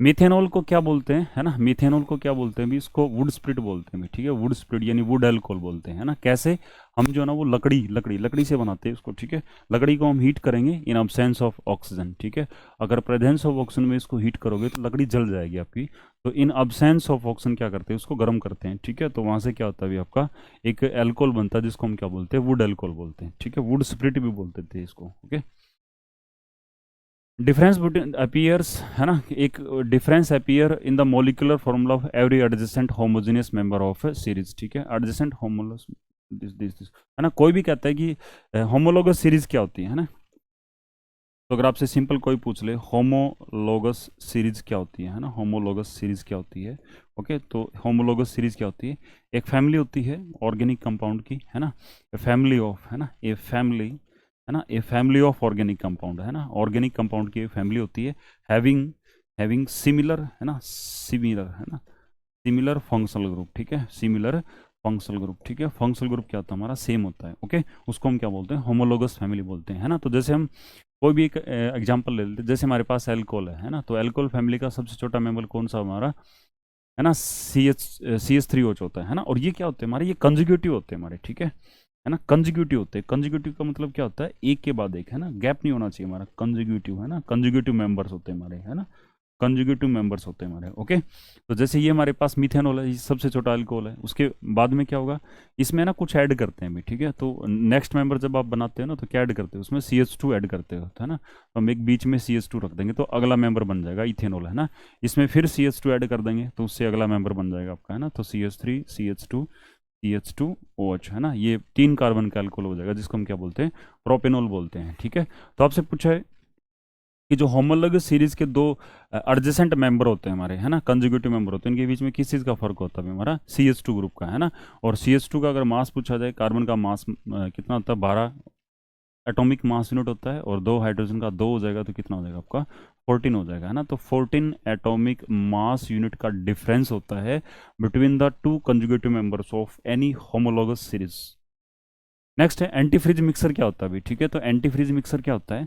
मिथेनॉल को क्या बोलते हैं, है ना, मिथेनॉल को क्या बोलते हैं भी, इसको वुड स्प्रिट बोलते हैं, ठीक है, वुड स्प्रिट यानी वुड अल्कोहल बोलते हैं, है ना। कैसे, हम जो है ना वो लकड़ी से बनाते हैं उसको, ठीक है, लकड़ी को हम हीट करेंगे इन अब्सेंस ऑफ ऑक्सीजन, ठीक है, अगर प्रेजेंस ऑफ ऑक्सीजन में इसको हीट करोगे तो लकड़ी जल जाएगी आपकी, तो इन अब्सेंस ऑफ ऑक्सीजन क्या करते हैं, उसको गर्म करते हैं, ठीक है, तो वहाँ से क्या होता है भी आपका एक एल्कोहल बनता है जिसको हम क्या बोलते हैं, वुड अल्कोहल बोलते हैं, ठीक है, वुड स्प्रिट भी बोलते थे इसको, ओके। डिफरेंस बिटवीन अपीयर्स, है ना, एक difference appear in the molecular formula of every adjacent homogeneous member of series, ठीक है, एडजेसेंट होमोलोगस, दिस है ना, कोई भी कहता है कि होमोलोगस सीरीज क्या होती है ना, तो अगर आपसे सिंपल कोई पूछ ले होमोलोगस सीरीज क्या होती है ना, होमोलोगस सीरीज क्या होती है, ओके, तो होमोलोगस सीरीज क्या होती है, एक फैमिली होती है ऑर्गेनिक कंपाउंड की, है ना, फैमिली ऑफ, है ना, ए फैमिली, है ना, a family of organic compound, है ना, ऑर्गेनिक कंपाउंड की फैमिली होती है, हैविंग हैविंग सिमिलर, है ना, सिमिलर, है ना, सिमिलर फंक्शनल ग्रुप, ठीक है, सिमिलर फंक्शनल ग्रुप, ठीक है, फंक्शनल ग्रुप क्या होता है हमारा, सेम होता है, ओके, उसको हम क्या बोलते हैं, होमोलोगस फैमिली बोलते हैं, है ना। तो जैसे हम कोई भी एक एग्जांपल ले लेते हैं, जैसे हमारे पास एल्कोहल है ना, तो एल्कोहल फैमिली का सबसे छोटा मेंबर कौन सा हमारा, है ना, CH3OH होता है ना, और ये क्या होते हैं हमारे, ये कंजिक्यूटिव होते हैं हमारे, ठीक है ना, कंजिक्यूटिव होते हैं, कंजिक्यूटिव का मतलब क्या होता है, एक के बाद एक, है ना, गैप नहीं होना चाहिए हमारा, कंजिक्यूटिव, है ना, कंजिक्यूटिव मेंबर्स होते हैं हमारे, है ना, कंजुगेटिव मेंबर्स होते हैं हमारे, ओके। तो जैसे ये हमारे पास मीथेनॉल है, ये सबसे छोटा अल्कोहल है, उसके बाद में क्या होगा, इसमें ना कुछ ऐड करते हैं भी, ठीक है, तो नेक्स्ट मेंबर जब आप बनाते हो ना तो क्या ऐड करते हो, उसमें CH2 ऐड करते हो, है ना, तो हम एक बीच में CH2 रख देंगे तो अगला मेंबर बन जाएगा इथेनॉल, है ना, इसमें फिर CH2 ऐड कर देंगे तो उससे अगला मेंबर बन जाएगा आपका, है ना, तो CH3 CH2 CH2OH, है ना, ये 3 कार्बन का अल्कोहल हो जाएगा जिसको हम क्या बोलते हैं, प्रोपेनॉल बोलते हैं, ठीक है। तो आपसे पूछा है कि जो होमोलोगस सीरीज के दो एडजेसेंट मेंबर होते हैं हमारे, है ना, कंजुगेटिव मेंबर होते हैं, इनके बीच में किस चीज़ का फर्क होता है हमारा, CH2 ग्रुप का, है ना, और CH2 का अगर मास पूछा जाए, कार्बन का मास कितना होता है, 12 एटॉमिक मास यूनिट होता है, और 2 हाइड्रोजन का 2 हो जाएगा तो कितना हो जाएगा आपका, 14 हो जाएगा, है ना, तो 14 एटॉमिक मास यूनिट का डिफरेंस होता है between the 2 conjugative members of any homologous series. Next है एंटी फ्रीज मिक्सर क्या होता है अभी, ठीक है, तो एंटी फ्रीज मिक्सर क्या होता है,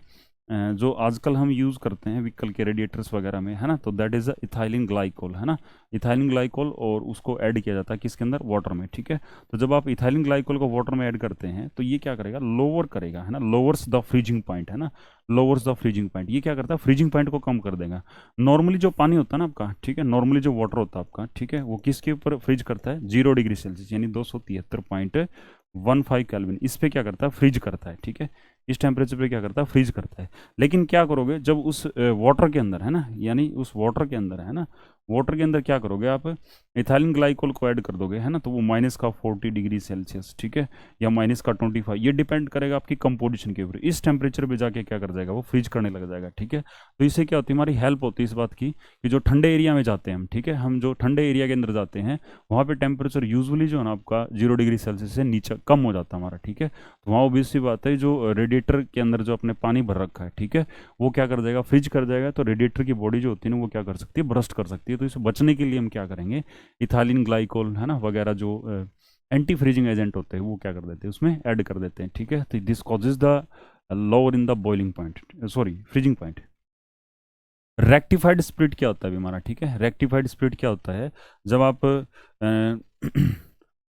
जो आजकल हम यूज़ करते हैं व्हीकल के रेडिएटर्स वगैरह में, है ना, तो दैट इज़ इथाइलिन ग्लाइकोल, है ना, इथाइलिन ग्लाइकोल, और उसको ऐड किया जाता है किसके अंदर, वाटर में, ठीक है। तो जब आप इथाइलिन ग्लाइकोल को वाटर में ऐड करते हैं तो ये क्या करेगा, लोअर करेगा, है ना, लोअर्स द फ्रीजिंग पॉइंट, है ना, लोअर्स द फ्रीजिंग पॉइंट, ये क्या करता है, फ्रीजिंग पॉइंट को कम कर देगा। नॉर्मली जो पानी होता है ना आपका, ठीक है, नॉर्मली जो वाटर होता है आपका, ठीक है, वो किसके ऊपर फ्रीज करता है, 0 डिग्री सेल्सियस यानी 273 15 केल्विन, इस पे क्या करता है, फ्रीज करता है, ठीक है, इस टेम्परेचर पे क्या करता है, फ्रीज करता है। लेकिन क्या करोगे जब उस वाटर के अंदर है ना, यानी उस वाटर के अंदर है ना, वाटर के अंदर क्या करोगे आप, इथाइलिन ग्लाइकोल को ऐड कर दोगे है ना, तो वो -40 डिग्री सेल्सियस, ठीक है, या -25, ये डिपेंड करेगा आपकी कंपोजिशन के ऊपर। इस टेम्परेचर पे जाके क्या कर जाएगा, वो फ्रीज करने लग जाएगा, ठीक है। तो इससे क्या होती है, हमारी हेल्प होती है इस बात की कि जो ठंडे एरिया में जाते हैं हम, ठीक है, हम जो ठंडे एरिया के अंदर जाते हैं वहाँ पे टेम्परेचर यूजुअली जो है ना आपका 0 डिग्री सेल्सियस से नीचे कम हो जाता है हमारा, ठीक है। तो वहाँ ऑब्वियस सी बात है, जो रेडिएटर के अंदर जो अपने पानी भर रखा है, ठीक है, वो क्या कर जाएगा, फ्रिज कर जाएगा। तो रेडिएटर की बॉडी जो होती है ना, वो क्या कर सकती है, ब्रस्ट कर सकती है। तो इसे बचने के लिए हम क्या करेंगे, इथाइलिन ग्लाइकोल है ना वगैरह जो एंटी फ्रीजिंग एजेंट होते हैं, वो क्या कर देते हैं, उसमें ऐड कर देते हैं, ठीक है। तो this causes the lower in the boiling point, sorry freezing point. Rectified split क्या होता है अभी हमारा, ठीक है, रेक्टिफाइड स्प्लिट क्या होता है, जब आप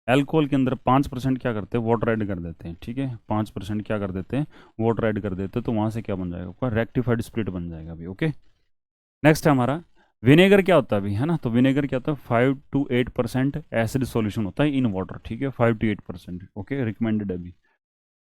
अल्कोहल के अंदर 5% क्या करते हैं, वाटर ऐड कर देते हैं, ठीक है, 5% क्या कर देते हैं, वाटर ऐड कर देते हैं, तो वहाँ से क्या बन जाएगा आपका, रेक्टिफाइड स्प्लिट बन जाएगा अभी, ओके। नेक्स्ट है हमारा विनेगर, क्या होता है अभी है ना, तो विनेगर क्या होता है, 5 to 8% एसिड सॉल्यूशन होता है इन वाटर, ठीक है, 5 to 8%, ओके, रिकमेंडेड अभी।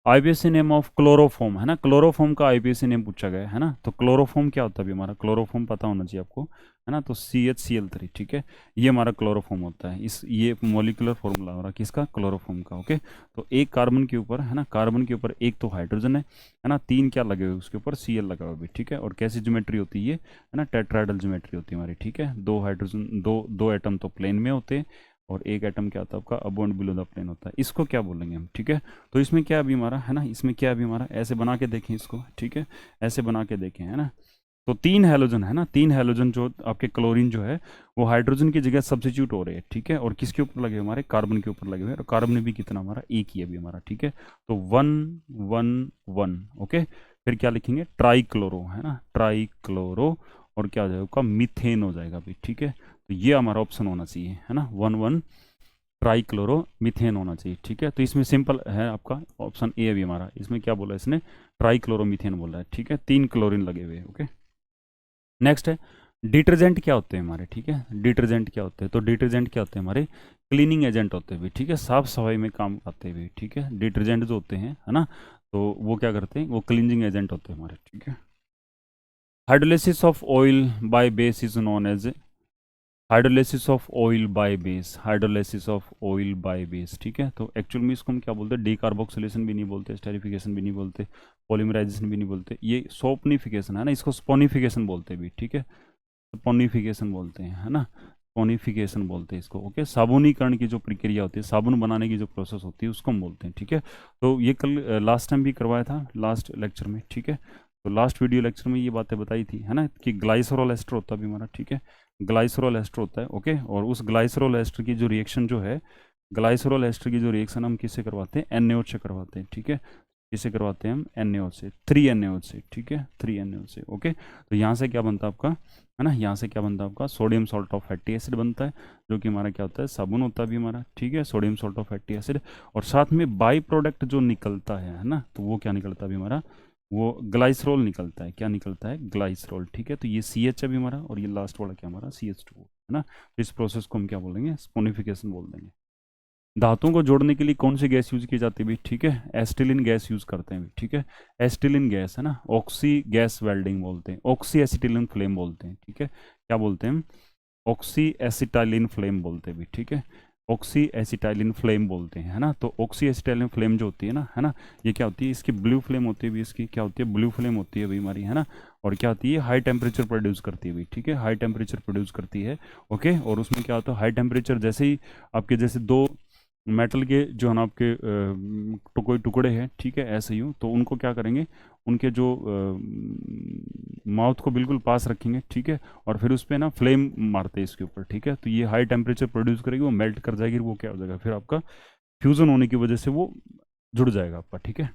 आईपीएसी नेम ऑफ क्लोरोफॉर्म है ना, क्लोरोफॉर्म का आईपीएसी नेम पूछा गया है ना, तो क्लोरोफॉर्म क्या होता है अभी हमारा, क्लोरोफॉर्म पता होना चाहिए आपको है ना, तो CHCl3, ठीक है, ये हमारा क्लोरोफॉर्म होता है। इस ये मोलिकुलर फॉर्मूला हो रहा है किसका, क्लोरोफॉर्म का, ओके। तो एक कार्बन के ऊपर है ना, कार्बन के ऊपर एक तो हाइड्रोजन है ना, 3 क्या लगे हुए उसके ऊपर, Cl लगा हुआ भी, ठीक है। और कैसी ज्योमेट्री होती है ये है ना, टेट्राहेड्रल ज्योमेट्री होती है हमारी, ठीक है। 2 हाइड्रोजन, दो एटम तो प्लेन में होते हैं, और एक एटम क्या होता है आपका, above and below the plane होता है। इसको क्या बोलेंगे हम, ठीक है। तो इसमें क्या अभी हमारा है ना, इसमें क्या अभी हमारा, ऐसे बना के देखें इसको, ठीक है, ऐसे बना के देखें है ना, तो 3 हैलोजन है ना, 3 हैलोजन जो आपके क्लोरीन जो है वो हाइड्रोजन की जगह सब्सिट्यूट हो रहे हैं, ठीक है। और किसके ऊपर लगे, हमारे कार्बन के ऊपर लगे हुए हैं, और कार्बन भी कितना हमारा, एक ही है अभी हमारा, ठीक है। तो 1 1 1, ओके। फिर क्या लिखेंगे, ट्राई क्लोरो है ना, ट्राई क्लोरो, और क्या हो जाएगा, मीथेन हो जाएगा अभी, ठीक है। तो ये हमारा ऑप्शन होना चाहिए है ना, 1 1 ट्राई क्लोरो मीथेन होना चाहिए, ठीक है। तो इसमें सिंपल है आपका ऑप्शन ए अभी हमारा, इसमें क्या बोला इसने, ट्राई क्लोरो मीथेन बोला है, ठीक है, 3 क्लोरीन लगे हुए, ओके। नेक्स्ट है डिटर्जेंट क्या होते हैं हमारे, ठीक है, डिटर्जेंट क्या होते हैं, तो डिटर्जेंट क्या होते हैं हमारे, क्लीनिंग एजेंट होते हैं, ठीक है, साफ सफाई में काम आते हुए, ठीक है। डिटर्जेंट जो होते हैं है ना, तो वो क्या करते हैं, वो क्लीनिंग एजेंट होते हैं हमारे, ठीक है। Hydrolysis of oil by base is known as hydrolysis of oil by base, hydrolysis of oil by base, ठीक है। तो एक्चुअल में इसको हम क्या बोलते हैं, डीकार्बोक्सिलेशन भी नहीं बोलते, स्टेरिफिकेशन भी नहीं बोलते, पॉलीमराइजेशन भी नहीं बोलते, ये सोपनिफिकेशन है ना, इसको स्पोनिफिकेशन बोलते हैं भी, ठीक है, स्पोनिफिकेशन बोलते हैं है ना, स्पोनिफिकेशन बोलते हैं इसको, ओके। साबुनीकरण की जो प्रक्रिया होती है, साबुन बनाने की जो प्रोसेस होती है, उसको हम बोलते हैं, ठीक है। तो ये कल लास्ट टाइम भी करवाया था, लास्ट लेक्चर में, ठीक है। तो लास्ट वीडियो लेक्चर में ये बातें बताई थी है ना, कि ग्लाइसरॉल एस्टर होता है भी हमारा, ठीक है, ग्लाइसरॉल एस्टर होता है, ओके। और उस ग्लाइसरॉल एस्टर की जो रिएक्शन जो है, ग्लाइसरॉल एस्टर की जो रिएक्शन हम किससे करवाते हैं, NaOH से करवाते हैं, ठीक है। किससे करवाते हैं हम, NaOH से, 3 NaOH से, ठीक है, 3 NaOH से, ओके। तो यहाँ से क्या बनता है आपका है ना, यहाँ से क्या बनता है आपका, sodium salt of fatty acid बनता है, जो कि हमारा क्या होता है, साबुन होता है भी हमारा, ठीक है, sodium salt of fatty acid. और साथ में बाई प्रोडक्ट जो निकलता है ना, तो वो क्या निकलता है भी हमारा, वो ग्लाइसरोल निकलता है, क्या निकलता है, ग्लाइसरोल, ठीक है। तो ये CH है भी हमारा, और ये लास्ट वाला क्या हमारा, CH2 है ना। तो इस प्रोसेस को हम क्या बोलेंगे, स्पोनिफिकेशन बोल देंगे। धातुओं को जोड़ने के लिए कौन सी गैस यूज की जाती है भी, ठीक है, एस्टिलिन गैस यूज करते हैं भी, ठीक है, एस्टिलिन गैस है ना, ऑक्सी गैस वेल्डिंग बोलते हैं, ऑक्सी एसिटिलिन फ्लेम बोलते हैं, ठीक है, क्या बोलते हैं हम, ऑक्सी एसिटाइलिन फ्लेम बोलते हैं भी, ठीक है, ऑक्सी एसिटाइलिन फ्लेम बोलते हैं है ना। तो ऑक्सी एसिटाइलिन फ्लेम जो होती है ना, ये क्या होती है, इसकी ब्लू फ्लेम होती है भी, इसकी क्या होती है, ब्लू फ्लेम होती है भी हमारी है ना। और क्या होती है, हाई टेम्परेचर प्रोड्यूस करती है भी, ठीक है, हाई टेम्परेचर प्रोड्यूस करती है, ओके। और उसमें क्या होता है, हाई टेम्परेचर जैसे ही आपके जैसे दो मेटल के जो है ना आपके कोई टुकड़े हैं, ठीक है, ऐसे ही हो, तो उनको क्या करेंगे, उनके जो माउथ को बिल्कुल पास रखेंगे, ठीक है, और फिर उस पर ना फ्लेम मारते हैं इसके ऊपर, ठीक है। तो ये हाई टेम्परेचर प्रोड्यूस करेगी, वो मेल्ट कर जाएगी, वो क्या हो जाएगा, फिर आपका फ्यूजन होने की वजह से वो जुड़ जाएगा आपका, ठीक है।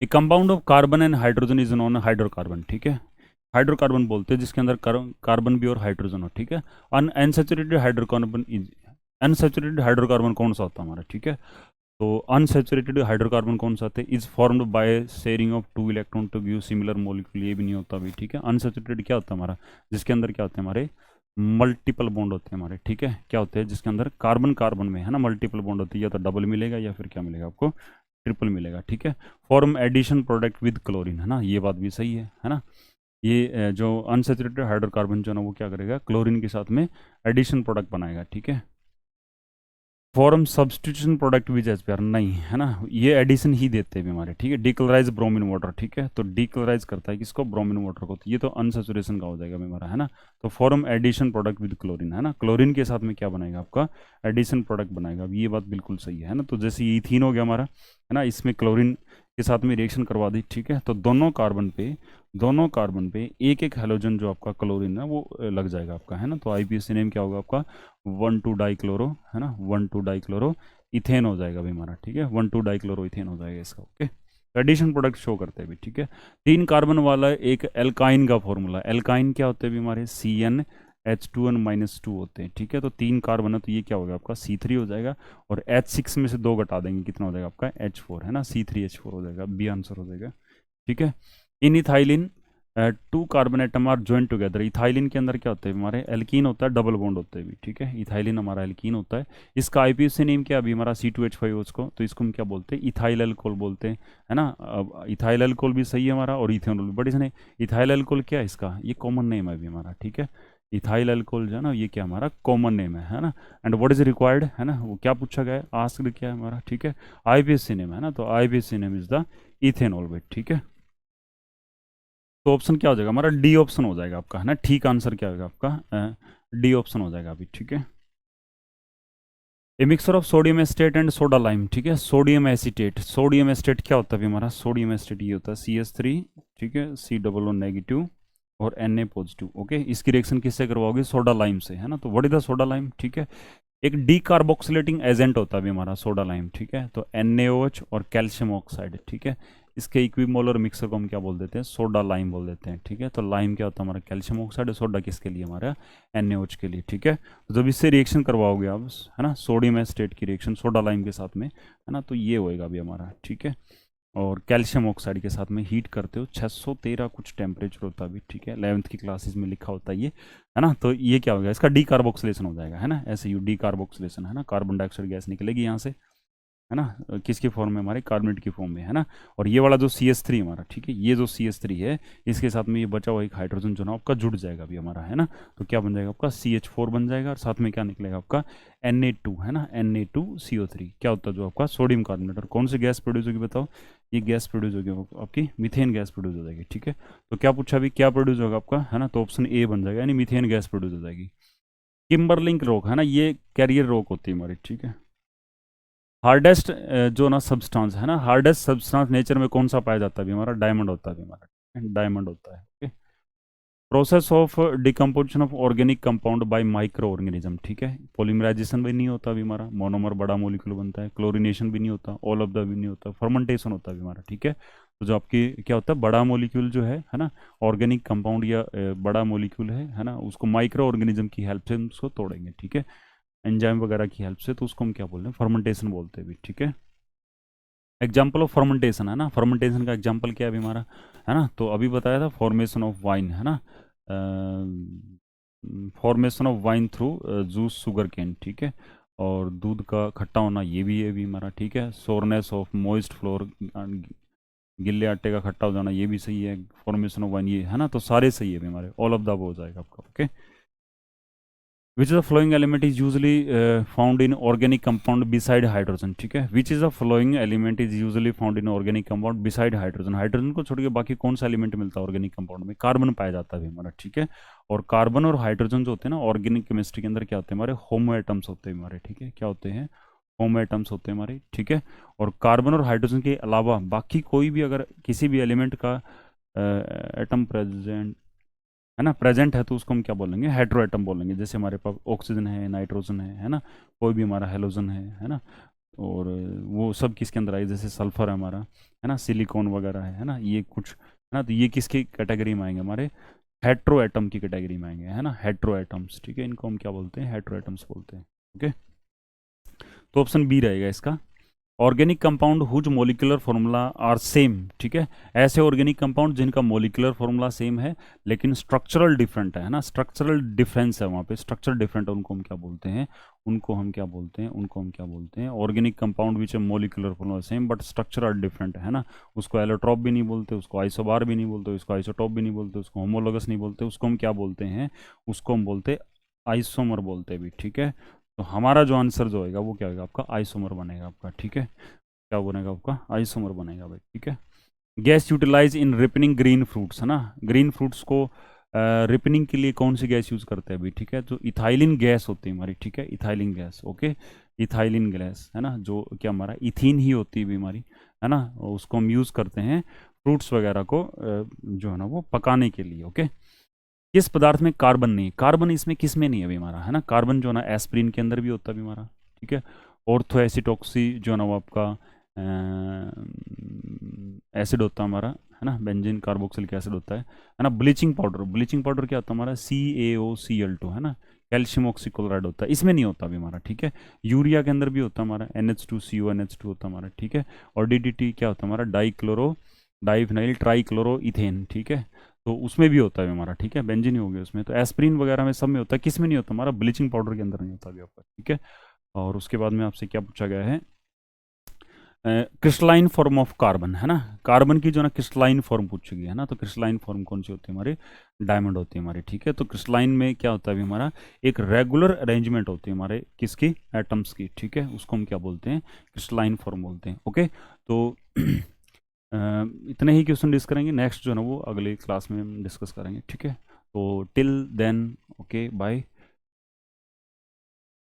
ए compound of carbon and hydrogen is non hydrocarbon, ठीक है, हाइड्रोकार्बन बोलते हैं जिसके अंदर कार्बन भी और हाइड्रोजन हो, ठीक है। Unsaturated hydrocarbon is, unsaturated hydrocarbon कौन सा होता है हमारा, ठीक है। तो अनसैचुरेटेड हाइड्रोकार्बन कौन सा होता है, is formed by sharing of 2 electron to give similar molecule, ये भी नहीं होता भी, ठीक है। अनसैचुरेटेड क्या होता है हमारा, जिसके अंदर क्या होते हैं हमारे मल्टीपल बॉन्ड होते हैं हमारे, ठीक है, क्या होते हैं जिसके अंदर कार्बन कार्बन में है ना मल्टीपल बॉन्ड होती है, या तो डबल मिलेगा या फिर क्या मिलेगा आपको, ट्रिपल मिलेगा, ठीक है। Form addition product with chlorine, है ना, ये बात भी सही है ना। ये जो अनसेचुरेटेड हाइड्रोकार्बन जो है ना वो क्या करेगा, क्लोरीन के साथ में एडिशन प्रोडक्ट बनाएगा, ठीक है। Form substitution product which SPR नहीं, है ना, ये एडिशन ही देते हैं हमारे, ठीक है। डिक्लोराइज ब्रोमीन वाटर, ठीक है, तो डिक्लोराइज करता है किसको, ब्रोमीन वाटर को, तो ये तो अनसेचुरेशन का हो जाएगा हमारा, है ना। तो form addition product with chlorine, है ना, क्लोरीन के साथ में क्या बनाएगा आपका, एडिशन प्रोडक्ट बनाएगा। अब ये बात बिल्कुल सही है ना। तो जैसे इथीन हो गया हमारा, है ना, इसमें क्लोरीन के साथ में रिएक्शन करवा दी, ठीक है, तो दोनों कार्बन पे एक एक हेलोजन जो आपका क्लोरीन है वो लग जाएगा आपका, है ना। तो आईपीएससी नेम क्या होगा आपका, 1,2 डाइक्लोरो, है ना, 1,2 डाइक्लोरो इथेन हो जाएगा अभी हमारा, ठीक है, 1,2 डाइक्लोरो इथेन हो जाएगा इसका, ओके। एडिशन प्रोडक्ट शो करते हैं अभी, ठीक है। 3 कार्बन वाला एक एल्काइन का फॉर्मूला, एल्काइन क्या होते हैं अभी हमारे, CnH2n-2 होते हैं, ठीक है। तो 3 कार्बन है तो ये क्या होगा आपका C3 हो जाएगा, और H6 में से 2 घटा देंगे, कितना हो जाएगा आपका H4, है ना, C3H4 हो जाएगा, बी आंसर हो जाएगा, ठीक है। In ethylene 2 carbon atom are join together, ethylene के अंदर क्या होता है हमारे, एल्कीन होता है, डबल बॉन्ड होते हैं भी, ठीक है। इथाइलिन हमारा एल्कीन होता है, इसका आईपीएससी नेम क्या है अभी हमारा, C2H5 उसको, तो इसको हम क्या बोलते हैं, इथाइल अल्कोहल बोलते हैं, है ना। अब इथाइल अल्कोहल भी सही है हमारा, और इथेनॉल भी, बट इसने इथाइल अल्कोहल क्या है इसका, ये कॉमन नेम है अभी हमारा, ठीक है। इथाइल अल्कोहल जो है ना ये क्या हमारा कॉमन नेम है ना। एंड व्हाट इज रिक्वायर्ड, है ना, वो क्या पूछा गया है, आस्क्ड क्या है हमारा, ठीक है, आईपीएससी नेम, है ना। तो IPSC name is the ethanol wait, ठीक है। तो ऑप्शन क्या हो जाएगा हमारा, डी ऑप्शन हो जाएगा आपका, है ना। ठीक आंसर क्या होगा आपका, डी ऑप्शन हो जाएगा अभी, ठीक है। A mixture of sodium acetate and soda lime, ठीक है, सोडियम एसिटेट, सोडियम एस्टेट क्या होता है अभी हमारा, सोडियम एस्टेट ये होता है CH3, ठीक है, C नेगेटिव और Na पॉजिटिव, ओके। इसकी रिएक्शन किससे करवाओगे, सोडा लाइम से, है ना। तो what is the soda lime, ठीक है, एक डीकार्बोक्सिलेटिंग एजेंट होता है अभी हमारा सोडा लाइम, ठीक है। तो NaOH और कैल्शियम ऑक्साइड, ठीक है, इसके इक्विमोलर मिक्सर को हम क्या बोल देते हैं, सोडा लाइम बोल देते हैं, ठीक है। तो लाइम क्या होता है हमारा, कैल्शियम ऑक्साइड, सोडा किसके लिए हमारा, NaOH के लिए, ठीक है। तो जब इससे रिएक्शन करवाओगे आप, है ना, सोडियम एस्टेट की रिएक्शन सोडा लाइम के साथ में, है ना, तो ये होएगा अभी हमारा, ठीक है। और कैल्शियम ऑक्साइड के साथ में हीट करते हो, 613 कुछ टेम्परेचर होता है अभी, ठीक है, 11th की क्लासेस में लिखा होता है ये, है ना। तो ये क्या हो गया, इसका डी कार्बोक्सिलेशन हो जाएगा, है ना, ऐसे यू डी कार्बोक्सिलेशन, है ना, कार्बन डाइऑक्साइड गैस निकलेगी यहाँ से, है ना, किसकी फॉर्म में, हमारे कार्बोनेट की फॉर्म में, है ना। और ये वाला जो CH3 हमारा, ठीक है, ये जो CH3 है इसके साथ में ये बचा हुआ एक हाइड्रोजन जो ना आपका जुड़ जाएगा अभी हमारा, है ना। तो क्या बन जाएगा आपका, CH4 बन जाएगा, और साथ में क्या निकलेगा आपका Na2, है ना, Na2CO3, क्या होता है जो आपका सोडियम कार्बोनेट, और कौन सी गैस प्रोड्यूस होगी बताओ, ये गैस प्रोड्यूस होगी आपकी मीथेन गैस प्रोड्यूस हो जाएगी, ठीक है। तो क्या पूछा अभी, क्या प्रोड्यूस होगा आपका, है ना, तो ऑप्शन ए बन जाएगा, यानी मीथेन गैस प्रोड्यूस हो जाएगी। किम्बरलिंक रॉक, है ना, ये कैरियर रॉक होती है हमारी, ठीक है। हार्डेस्ट जो ना सब्सटेंस है ना, हार्डेस्ट सब्सटेंस नेचर में कौन सा पाया जाता है अभी हमारा, डायमंड होता है अभी हमारा, डायमंड होता है, okay. Process of decomposition of organic compound bye micro organism, ठीक है, पॉलीमराइजेशन भी नहीं होता अभी हमारा, मोनोमर बड़ा मोलिक्यूल बनता है, क्लोरीनेशन भी नहीं होता, ऑल ऑफ द भी नहीं होता, फर्मेंटेशन होता है अभी हमारा, ठीक है। तो जो आपकी क्या होता है, बड़ा मोलिक्यूल जो है ना, ऑर्गेनिक कंपाउंड या बड़ा मोलिक्यूल है ना, उसको माइक्रो ऑर्गेनिज्म की हेल्प से हम उसको तोड़ेंगे, ठीक है, एंजाइम वगैरह की हेल्प से, तो उसको हम क्या बोल रहे हैं, फर्मेंटेशन बोलते हैं भी, ठीक है। एग्जाम्पल ऑफ फर्मेंटेशन, है ना, फर्मेंटेशन का एग्जाम्पल क्या है अभी हमारा, है ना, तो अभी बताया था फॉर्मेशन ऑफ वाइन, है ना, formation of wine through juice sugar cane, ठीक है, और दूध का खट्टा होना ये भी है अभी हमारा, ठीक है। सोरनेस ऑफ मॉइस्ट फ्लोर, गिल्ले आटे का खट्टा हो जाना ये भी सही है, फॉर्मेशन ऑफ वाइन ये, है ना, तो सारे सही है अभी हमारे, ऑल ऑफ द हो जाएगा आपका, okay. Which is the flowing element is usually found in organic compound beside hydrogen, ठीक है, which is the flowing element is usually found in organic compound beside hydrogen, hydrogen को छोड़ के बाकी कौन सा एलिमेंट मिलता है ऑर्गेनिक कंपाउंड में, कार्बन पाया जाता है हमारा, ठीक है। और कार्बन और हाइड्रोजन जो होते हैं ना ऑर्गेनिक केमिस्ट्री के अंदर क्या होते हैं हमारे, होमो एटम्स होते हैं हमारे, ठीक है, क्या होते हैं, होमो एटम्स होते हैं हमारे, ठीक है। और कार्बन और हाइड्रोजन के अलावा बाकी कोई भी अगर किसी भी एलिमेंट का एटम प्रेजेंट, है ना, प्रेजेंट है, तो उसको हम क्या बोलेंगे, हेट्रो एटम बोलेंगे। जैसे हमारे पास ऑक्सीजन है, नाइट्रोजन है ना, कोई भी हमारा हेलोजन है ना, और वो सब किसके अंदर आए, जैसे सल्फर है हमारा, है ना, सिलिकॉन वगैरह है ना, ये कुछ है ना, तो ये किसकी कैटेगरी में आएंगे, हमारे हेट्रो एटम की कैटेगरी में आएंगे, है ना, हेट्रो एटम्स, ठीक है, इनको हम क्या बोलते हैं, हेट्रो एटम्स बोलते हैं, ओके। तो ऑप्शन बी रहेगा इसका। Organic compound whose molecular formula are same, ठीक है, ऐसे ऑर्गेनिक कंपाउंड जिनका मोलिकुलर फॉर्मूला सेम है लेकिन स्ट्रक्चरल डिफरेंट है ना, स्ट्रक्चरल डिफरेंस है वहाँ पे, स्ट्रक्चर डिफरेंट है, उनको हम क्या बोलते हैं, उनको हम क्या बोलते हैं, उनको हम क्या बोलते हैं, ऑर्गेनिक कंपाउंड विच है molecular formula same but structure are different है ना, उसको एलोट्रॉप भी नहीं बोलते, उसको आइसोबार भी नहीं बोलते, उसको आइसोटॉप भी नहीं बोलते, उसको होमोलोगस नहीं बोलते, उसको हम क्या बोलते हैं, उसको हम बोलते आइसोमर बोलते हैं भी, ठीक है। तो हमारा जो आंसर जो होगा वो क्या होगा आपका, आइसोमर बनेगा आपका, ठीक है, क्या बनेगा आपका, आइसोमर बनेगा भाई, ठीक है। गैस यूटिलाइज इन रिपनिंग ग्रीन फ्रूट्स है ना, ग्रीन फ्रूट्स को रिपनिंग के लिए कौन सी गैस यूज़ करते हैं अभी, ठीक है, जो इथाइलिन गैस होती है हमारी, ठीक है, ethylene gas, okay, ethylene gas है ना, जो क्या हमारा इथीन ही होती है हमारी, है ना, उसको हम यूज़ करते हैं फ्रूट्स वगैरह को जो है ना वो पकाने के लिए, ओके। किस पदार्थ में कार्बन नहीं, कार्बन इसमें किस में नहीं है अभी हमारा, है ना, कार्बन जो है ना एस्प्रिन के अंदर भी होता है अभी हमारा, ठीक है। ऑर्थोएसिटॉक्सी जो है ना वो आपका एसिड होता है हमारा, है ना, बेंजीन कार्बोक्सिलिक एसिड होता है ना। ब्लीचिंग पाउडर, ब्लीचिंग पाउडर क्या होता है हमारा, CaOCl2 है ना, कैल्शियम ऑक्सीक्लोराइड होता है, इसमें नहीं होता अभी हमारा, ठीक है। यूरिया के अंदर भी होता है हमारा NH2CONH2 होता है हमारा, ठीक है। और DDT क्या होता है हमारा, डाइफिनाइल ट्राइक्लोरो इथेन, ठीक है, तो उसमें भी होता है हमारा, ठीक है, बेंजीन हो गया उसमें, तो एस्प्रिन वगैरह में सब में होता है, किस में नहीं होता हमारा, ब्लीचिंग पाउडर के अंदर नहीं होता अभी आपका, ठीक है। और उसके बाद में आपसे क्या पूछा गया है, क्रिस्टलाइन फॉर्म ऑफ कार्बन है ना, कार्बन की जो ना क्रिस्टलाइन फॉर्म पूछी गई है ना, तो क्रिस्टलाइन फॉर्म कौन सी होती है हमारी, डायमंड होती है हमारी, ठीक है। तो क्रिस्टलाइन में क्या होता है अभी हमारा, एक रेगुलर अरेंजमेंट होती है हमारे किसकी, एटम्स की, ठीक है, उसको हम क्या बोलते हैं, क्रिस्टलाइन फॉर्म बोलते हैं, ओके। तो इतने ही क्वेश्चन डिस्कस करेंगे, नेक्स्ट जो है ना वो अगले क्लास में हम डिस्कस करेंगे, ठीक है। तो टिल देन ओके बाय।